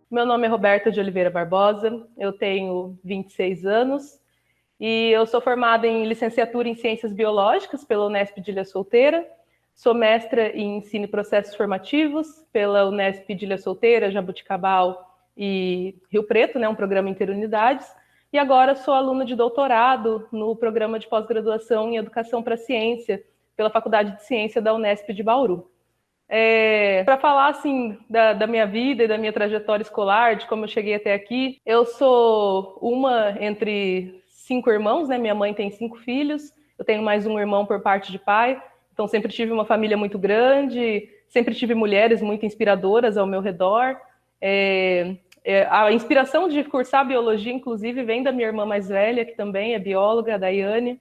Meu nome é Roberta de Oliveira Barbosa, eu tenho 26 anos e eu sou formada em licenciatura em Ciências Biológicas pela Unesp de Ilha Solteira, sou mestra em Ensino e Processos Formativos pela Unesp de Ilha Solteira, Jabuticabal e Rio Preto, né, um programa interunidades, e agora sou aluna de doutorado no programa de pós-graduação em Educação para a Ciência pela Faculdade de Ciência da Unesp de Bauru. Para falar assim da minha vida e da minha trajetória escolar, de como eu cheguei até aqui, eu sou uma entre 5 irmãos, né? Minha mãe tem 5 filhos, eu tenho mais um irmão por parte de pai, então sempre tive uma família muito grande, sempre tive mulheres muito inspiradoras ao meu redor. A inspiração de cursar biologia, inclusive, vem da minha irmã mais velha, que também é bióloga, a Daiane.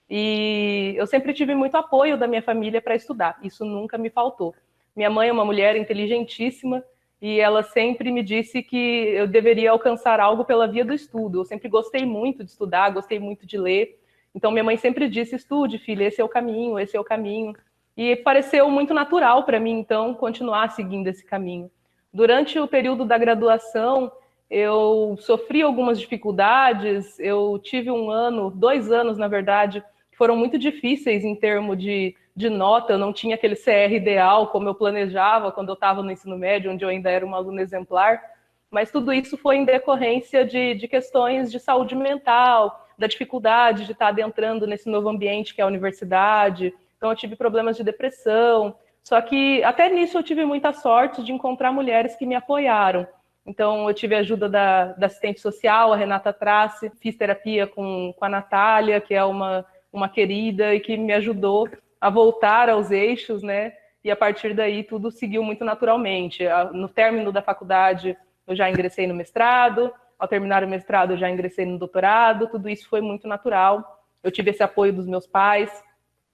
E eu sempre tive muito apoio da minha família para estudar, isso nunca me faltou. Minha mãe é uma mulher inteligentíssima e ela sempre me disse que eu deveria alcançar algo pela via do estudo. Eu sempre gostei muito de estudar, gostei muito de ler. Então minha mãe sempre disse: estude, filha, esse é o caminho, esse é o caminho. E pareceu muito natural para mim, então, continuar seguindo esse caminho. Durante o período da graduação, eu sofri algumas dificuldades, eu tive 1 ano, 2 anos, na verdade, que foram muito difíceis em termos de nota, eu não tinha aquele CR ideal como eu planejava quando eu estava no ensino médio, onde eu ainda era uma aluna exemplar, mas tudo isso foi em decorrência de questões de saúde mental, da dificuldade de estar adentrando nesse novo ambiente que é a universidade, então eu tive problemas de depressão, só que até nisso eu tive muita sorte de encontrar mulheres que me apoiaram. Então, eu tive a ajuda da assistente social, a Renata Trace, fiz terapia com a Natália, que é uma querida e que me ajudou a voltar aos eixos, né? E a partir daí tudo seguiu muito naturalmente. No término da faculdade, eu já ingressei no mestrado, ao terminar o mestrado, eu já ingressei no doutorado, tudo isso foi muito natural. Eu tive esse apoio dos meus pais.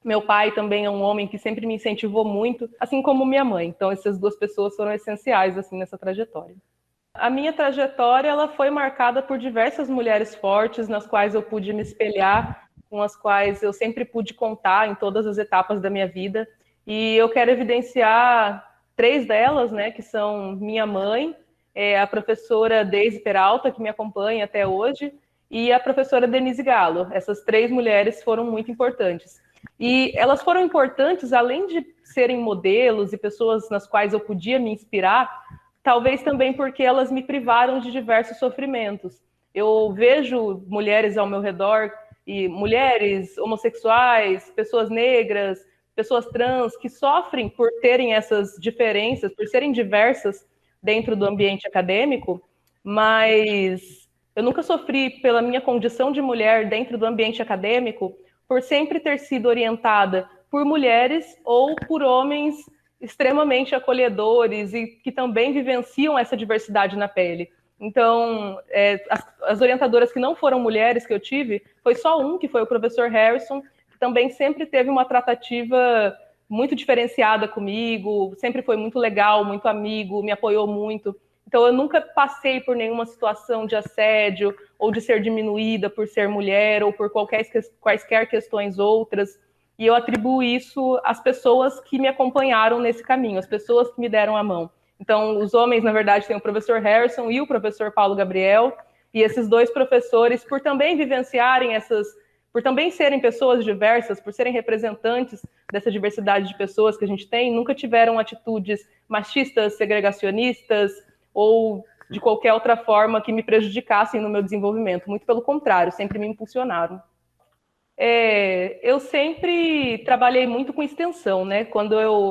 Meu pai também é um homem que sempre me incentivou muito, assim como minha mãe. Então, essas duas pessoas foram essenciais assim nessa trajetória. A minha trajetória ela foi marcada por diversas mulheres fortes, nas quais eu pude me espelhar, com as quais eu sempre pude contar em todas as etapas da minha vida. E eu quero evidenciar 3 delas, né, que são minha mãe, a professora Deise Peralta, que me acompanha até hoje, e a professora Denise Gallo. Essas 3 mulheres foram muito importantes. E elas foram importantes, além de serem modelos e pessoas nas quais eu podia me inspirar, talvez também porque elas me privaram de diversos sofrimentos. Eu vejo mulheres ao meu redor, e mulheres homossexuais, pessoas negras, pessoas trans, que sofrem por terem essas diferenças, por serem diversas dentro do ambiente acadêmico, mas eu nunca sofri pela minha condição de mulher dentro do ambiente acadêmico, por sempre ter sido orientada por mulheres ou por homens extremamente acolhedores e que também vivenciam essa diversidade na pele. Então, as orientadoras que não foram mulheres que eu tive, foi só um, que foi o professor Harrison, que também sempre teve uma tratativa muito diferenciada comigo, sempre foi muito legal, muito amigo, me apoiou muito. Então, eu nunca passei por nenhuma situação de assédio ou de ser diminuída por ser mulher ou por quaisquer questões outras. E eu atribuo isso às pessoas que me acompanharam nesse caminho, às pessoas que me deram a mão. Então, os homens, na verdade, tem o professor Harrison e o professor Paulo Gabriel, e esses 2 professores, por também vivenciarem por também serem pessoas diversas, por serem representantes dessa diversidade de pessoas que a gente tem, nunca tiveram atitudes machistas, segregacionistas ou de qualquer outra forma que me prejudicassem no meu desenvolvimento. Muito pelo contrário, sempre me impulsionaram. Eu sempre trabalhei muito com extensão, né?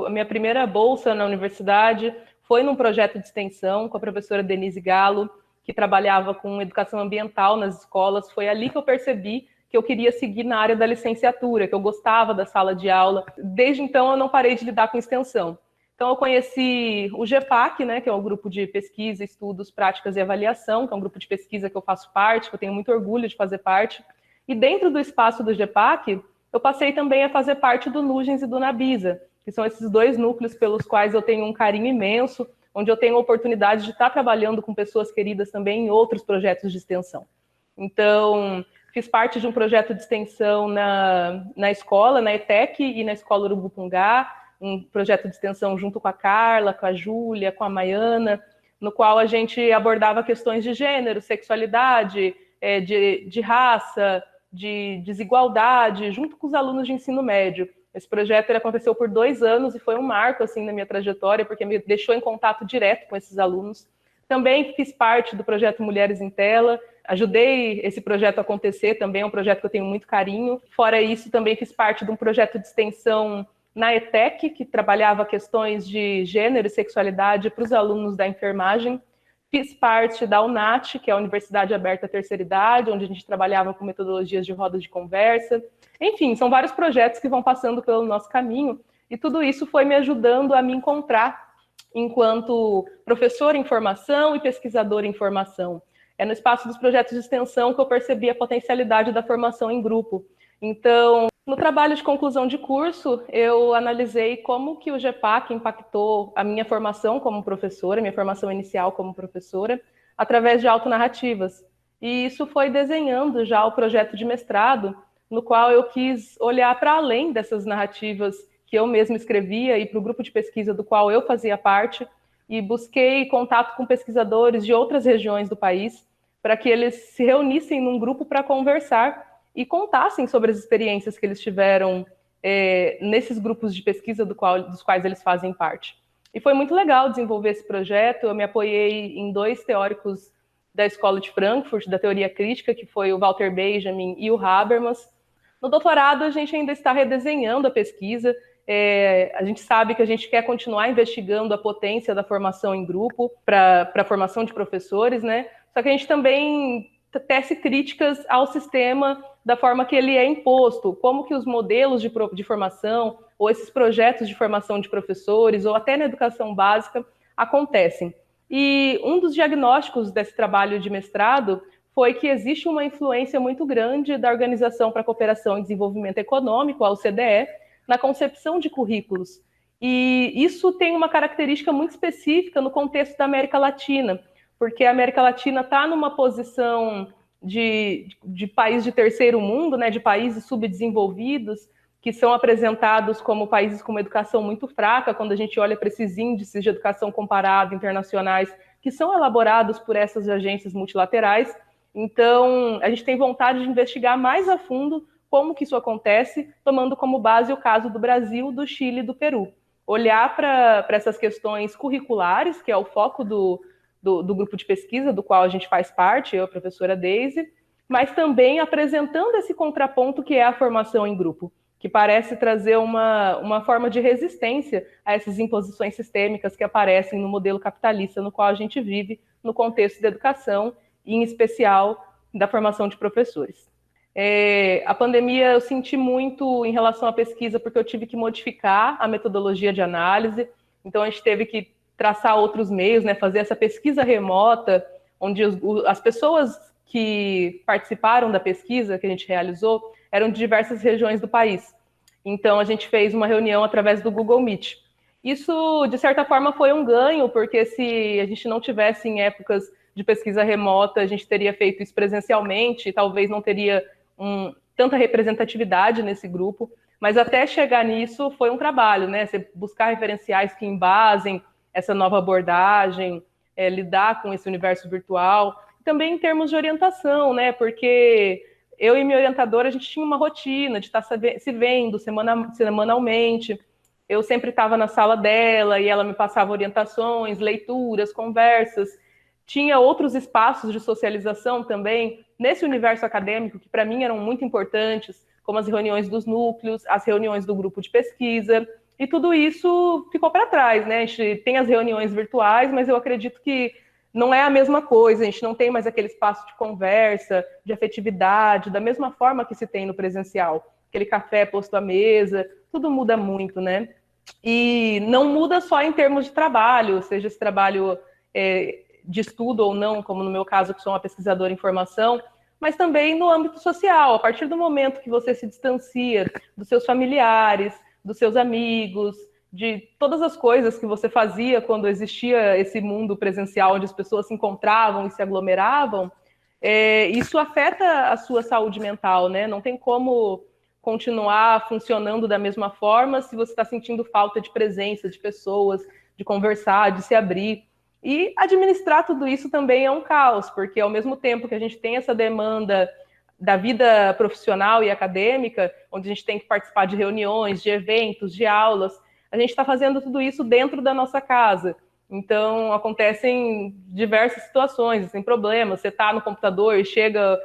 A minha primeira bolsa na universidade foi num projeto de extensão com a professora Denise Gallo, que trabalhava com educação ambiental nas escolas. Foi ali que eu percebi que eu queria seguir na área da licenciatura, que eu gostava da sala de aula. Desde então, eu não parei de lidar com extensão. Então, eu conheci o GEPAC, né, que é o grupo de pesquisa, estudos, práticas e avaliação, que é um grupo de pesquisa que eu faço parte, que eu tenho muito orgulho de fazer parte. E dentro do espaço do GEPAC, eu passei também a fazer parte do Nugens e do Nabisa, que são esses 2 núcleos pelos quais eu tenho um carinho imenso, onde eu tenho a oportunidade de estar trabalhando com pessoas queridas também em outros projetos de extensão. Então, fiz parte de um projeto de extensão na escola, na ETEC e na Escola Urubupungá, um projeto de extensão junto com a Carla, com a Júlia, com a Maiana, no qual a gente abordava questões de gênero, sexualidade, de raça, de desigualdade, junto com os alunos de ensino médio. Esse projeto ele aconteceu por 2 anos e foi um marco assim, na minha trajetória, porque me deixou em contato direto com esses alunos. Também fiz parte do projeto Mulheres em Tela, ajudei esse projeto a acontecer, também é um projeto que eu tenho muito carinho. Fora isso, também fiz parte de um projeto de extensão na ETEC, que trabalhava questões de gênero e sexualidade para os alunos da enfermagem. Fiz parte da UNAT, que é a Universidade Aberta à Terceira Idade, onde a gente trabalhava com metodologias de rodas de conversa. Enfim, são vários projetos que vão passando pelo nosso caminho, e tudo isso foi me ajudando a me encontrar enquanto professora em formação e pesquisadora em formação. É no espaço dos projetos de extensão que eu percebi a potencialidade da formação em grupo. Então, no trabalho de conclusão de curso, eu analisei como que o GEPAC impactou a minha formação como professora, minha formação inicial como professora, através de autonarrativas. E isso foi desenhando já o projeto de mestrado, no qual eu quis olhar para além dessas narrativas que eu mesma escrevia e para o grupo de pesquisa do qual eu fazia parte, e busquei contato com pesquisadores de outras regiões do país, para que eles se reunissem num grupo para conversar e contassem sobre as experiências que eles tiveram nesses grupos de pesquisa dos quais eles fazem parte. E foi muito legal desenvolver esse projeto. Eu me apoiei em 2 teóricos da Escola de Frankfurt, da teoria crítica, que foi o Walter Benjamin e o Habermas. No doutorado, a gente ainda está redesenhando a pesquisa. A gente sabe que a gente quer continuar investigando a potência da formação em grupo para a formação de professores, né? Só que a gente também tece críticas ao sistema da forma que ele é imposto, como que os modelos de formação ou esses projetos de formação de professores ou até na educação básica acontecem. E um dos diagnósticos desse trabalho de mestrado foi que existe uma influência muito grande da Organização para a Cooperação e Desenvolvimento Econômico, a OCDE, na concepção de currículos. E isso tem uma característica muito específica no contexto da América Latina, porque a América Latina está numa posição de país de terceiro mundo, né, de países subdesenvolvidos, que são apresentados como países com uma educação muito fraca, quando a gente olha para esses índices de educação comparada internacionais, que são elaborados por essas agências multilaterais. Então, a gente tem vontade de investigar mais a fundo como que isso acontece, tomando como base o caso do Brasil, do Chile e do Peru. Olhar para essas questões curriculares, que é o foco do grupo de pesquisa do qual a gente faz parte, eu, a professora Daisy, mas também apresentando esse contraponto que é a formação em grupo, que parece trazer uma forma de resistência a essas imposições sistêmicas que aparecem no modelo capitalista no qual a gente vive, no contexto da educação, e em especial da formação de professores. A pandemia eu senti muito em relação à pesquisa, porque eu tive que modificar a metodologia de análise, então a gente teve que traçar outros meios, né, fazer essa pesquisa remota, onde as pessoas que participaram da pesquisa que a gente realizou eram de diversas regiões do país. Então, a gente fez uma reunião através do Google Meet. Isso, de certa forma, foi um ganho, porque se a gente não tivesse em épocas de pesquisa remota, a gente teria feito isso presencialmente, e talvez não teria tanta representatividade nesse grupo, mas até chegar nisso foi um trabalho, né? Você buscar referenciais que embasem essa nova abordagem, lidar com esse universo virtual, também em termos de orientação, né? Porque eu e minha orientadora, a gente tinha uma rotina de estar se vendo semanalmente. Eu sempre estava na sala dela e ela me passava orientações, leituras, conversas. Tinha outros espaços de socialização também nesse universo acadêmico que para mim eram muito importantes, como as reuniões dos núcleos, as reuniões do grupo de pesquisa, e tudo isso ficou para trás, né? A gente tem as reuniões virtuais, mas eu acredito que não é a mesma coisa, a gente não tem mais aquele espaço de conversa, de afetividade, da mesma forma que se tem no presencial. Aquele café posto à mesa, tudo muda muito, né? E não muda só em termos de trabalho, seja esse trabalho de estudo ou não, como no meu caso, que sou uma pesquisadora em formação, mas também no âmbito social. A partir do momento que você se distancia dos seus familiares, dos seus amigos, de todas as coisas que você fazia quando existia esse mundo presencial, onde as pessoas se encontravam e se aglomeravam, isso afeta a sua saúde mental, né? Não tem como continuar funcionando da mesma forma se você está sentindo falta de presença de pessoas, de conversar, de se abrir. E administrar tudo isso também é um caos, porque ao mesmo tempo que a gente tem essa demanda da vida profissional e acadêmica, onde a gente tem que participar de reuniões, de eventos, de aulas, a gente está fazendo tudo isso dentro da nossa casa. Então, acontecem diversas situações, tem problemas. Você está no computador e chega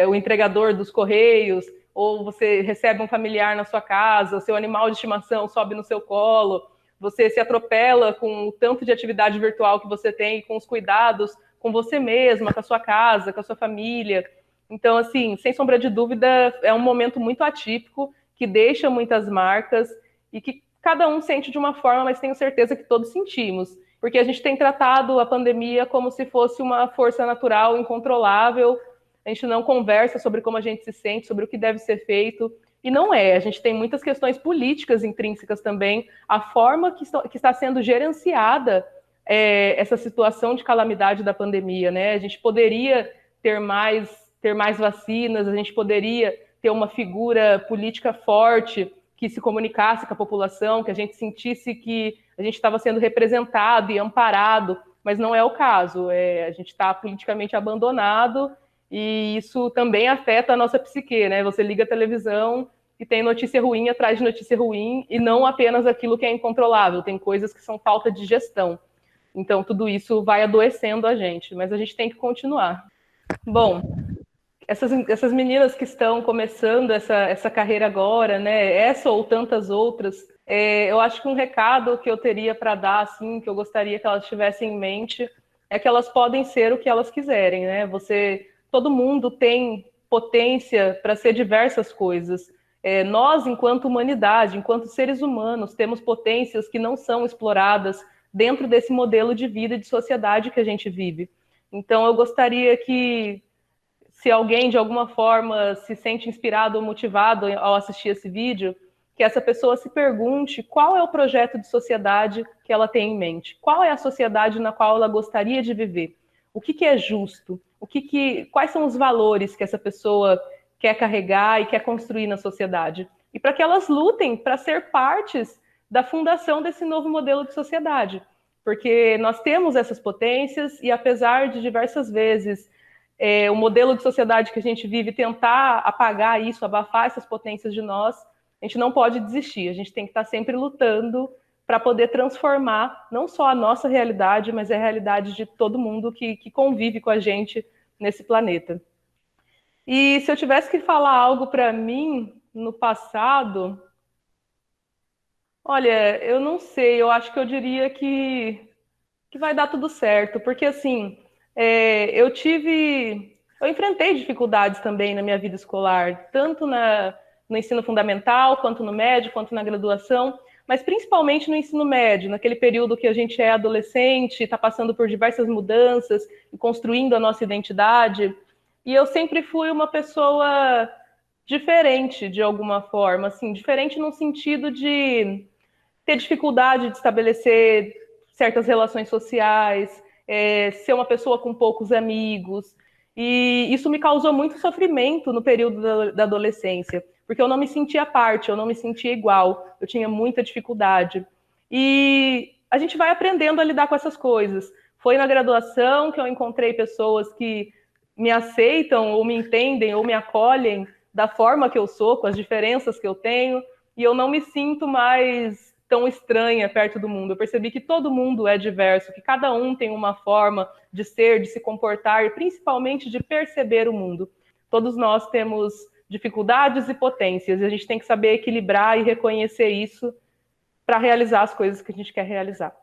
o entregador dos correios, ou você recebe um familiar na sua casa, o seu animal de estimação sobe no seu colo, você se atropela com o tanto de atividade virtual que você tem, com os cuidados com você mesma, com a sua casa, com a sua família. Então, assim, sem sombra de dúvida, é um momento muito atípico, que deixa muitas marcas e que cada um sente de uma forma, mas tenho certeza que todos sentimos. Porque a gente tem tratado a pandemia como se fosse uma força natural incontrolável, a gente não conversa sobre como a gente se sente, sobre o que deve ser feito, e não é. A gente tem muitas questões políticas intrínsecas também, a forma que está sendo gerenciada essa situação de calamidade da pandemia, né? A gente poderia ter mais vacinas, a gente poderia ter uma figura política forte que se comunicasse com a população, que a gente sentisse que a gente estava sendo representado e amparado, mas não é o caso. A gente está politicamente abandonado e isso também afeta a nossa psique, né? Você liga a televisão e tem notícia ruim atrás de notícia ruim, e não apenas aquilo que é incontrolável, tem coisas que são falta de gestão. Então, tudo isso vai adoecendo a gente, mas a gente tem que continuar. Bom, essas meninas que estão começando essa carreira agora, né? Essa ou tantas outras, eu acho que um recado que eu teria para dar, assim, que eu gostaria que elas tivessem em mente, é que elas podem ser o que elas quiserem, né? Todo mundo tem potência para ser diversas coisas. Nós, enquanto humanidade, enquanto seres humanos, temos potências que não são exploradas dentro desse modelo de vida e de sociedade que a gente vive. Então, eu gostaria que, se alguém de alguma forma se sente inspirado ou motivado ao assistir esse vídeo, que essa pessoa se pergunte qual é o projeto de sociedade que ela tem em mente, qual é a sociedade na qual ela gostaria de viver, o que é justo, quais são os valores que essa pessoa quer carregar e quer construir na sociedade, e para que elas lutem para ser partes da fundação desse novo modelo de sociedade, porque nós temos essas potências e, apesar de diversas vezes o modelo de sociedade que a gente vive tentar apagar isso, abafar essas potências de nós, a gente não pode desistir, a gente tem que estar sempre lutando para poder transformar não só a nossa realidade, mas a realidade de todo mundo que convive com a gente nesse planeta. E se eu tivesse que falar algo para mim no passado, olha, eu não sei, eu acho que eu diria que vai dar tudo certo, porque assim, eu enfrentei dificuldades também na minha vida escolar, tanto no ensino fundamental, quanto no médio, quanto na graduação, mas principalmente no ensino médio, naquele período que a gente é adolescente, está passando por diversas mudanças e construindo a nossa identidade. E eu sempre fui uma pessoa diferente, de alguma forma, assim, diferente no sentido de ter dificuldade de estabelecer certas relações sociais, ser uma pessoa com poucos amigos. E isso me causou muito sofrimento no período da adolescência, porque eu não me sentia parte, eu não me sentia igual, eu tinha muita dificuldade. E a gente vai aprendendo a lidar com essas coisas. Foi na graduação que eu encontrei pessoas que me aceitam, ou me entendem, ou me acolhem da forma que eu sou, com as diferenças que eu tenho, e eu não me sinto mais tão estranha perto do mundo. Eu percebi que todo mundo é diverso, que cada um tem uma forma de ser, de se comportar, e principalmente de perceber o mundo. Todos nós temos dificuldades e potências, e a gente tem que saber equilibrar e reconhecer isso para realizar as coisas que a gente quer realizar.